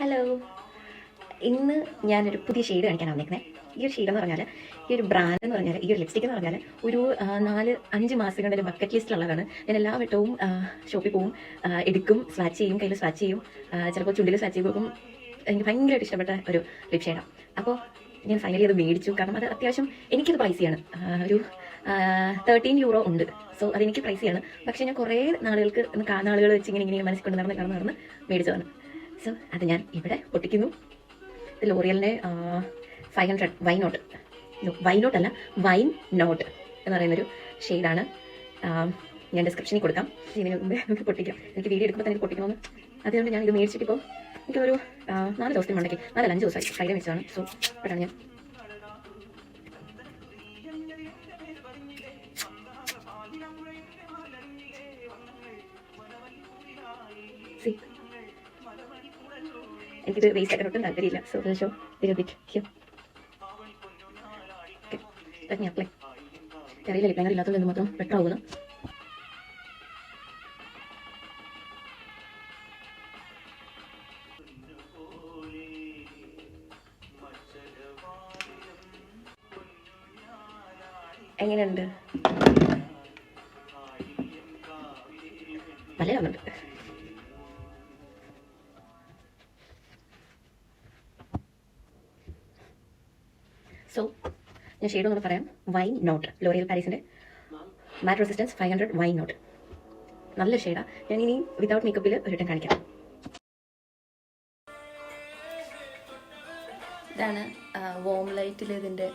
Hello, ഇന്ന് ഞാനൊരു പുതിയ ഷെയ്ഡ് കാണിക്കാനാണ് വന്നേക്കുന്നത്. ഈ ഒരു ഷെയ്ഡ് എന്ന് പറഞ്ഞാൽ, ഈ ഒരു ബ്രാൻഡ് എന്ന് പറഞ്ഞാൽ, ഈ ഒരു ലിപ്സ്റ്റിക് എന്ന് പറഞ്ഞാൽ ഒരു 4-5 മാസം കൊണ്ട് ഒരു ബക്കറ്റ് ലിസ്റ്റിലുള്ളതാണ്. ഞാൻ എല്ലാ വട്ടവും ഷോപ്പിൽ പോവും, എടുക്കും, സ്വാച്ച് ചെയ്യും, കയ്യിൽ സ്വാച്ച് ചെയ്യും, ചിലപ്പോൾ ചുണ്ടിൽ സ്വാച്ച് ചെയ്ത് പോകും. എനിക്ക് ഭയങ്കരമായിട്ട് ഇഷ്ടപ്പെട്ട ഒരു ലിപ് ഷെയ്ഡാണ്. അപ്പോൾ ഞാൻ ഫൈനലി അത് മേടിച്ചു. കാരണം അത് അത്യാവശ്യം എനിക്കത് പ്രൈസിയാണ്. ഒരു €13 ഉണ്ട്. സോ അതെനിക്ക് പ്രൈസിയാണ്. പക്ഷേ ഞാൻ കുറേ നാളുകൾ വെച്ച് ഇങ്ങനെ മനസ്സിൽ കൊണ്ട് നടന്ന് മേടിച്ചതാണ്. സോ അത് ഞാൻ ഇവിടെ പൊട്ടിക്കുന്നു. ഇത് ലോറിയലിൻ്റെ 500 വൈനോട്ട് അല്ല വൈൻ നോട്ട് എന്ന് പറയുന്നൊരു ഷെയ്ഡാണ്. ഞാൻ ഡിസ്ക്രിപ്ഷനിൽ കൊടുക്കാം. ഇതിന് മുമ്പേ നമുക്ക് പൊട്ടിക്കാം. എനിക്ക് വീഡിയോ എടുക്കുമ്പോൾ തന്നെ പൊട്ടിക്കണമെന്ന്. അതുകൊണ്ട് ഞാൻ ഇത് മേടിച്ചിട്ടിപ്പോൾ എനിക്കൊരു 4 ദിവസത്തിന് മുണ്ടേക്ക് 4-5 ദിവസമായി ഫ്രൈഡേ വെച്ചാണ്. സോ ഇവിടെയാണ് ഞാൻ എനിക്കിത് വേസ്റ്റ് ആക്കാൻ ഒട്ടും താല്പര്യമില്ല. So show bit here. Okay, apply. അറിയില്ല, ലിപ് ലൈനർ ഇല്ലാത്തതുകൊണ്ട് മാത്രം ബെറ്റർ ആവുന്നു. എങ്ങനെയുണ്ട്? നല്ലതാവുന്നുണ്ട്. സോ ഞാൻ ഷെയ്ഡ് ഒന്ന് പറയാം. വൈൻ നോട്ട്, ലോറിയൽ പാരീസിൻ്റെ മാറ്റ് റെസിസ്റ്റൻസ് 500 വൈൻ നോട്ട്. നല്ല ഷെയ്ഡാണ്. ഞാൻ ഇനി വിതൗട്ട് മേക്കപ്പിൽ ഒരു വട്ടം കാണിക്കാം. ഇതാണ് വോം ലൈറ്റിൽ ഇതിൻ്റെ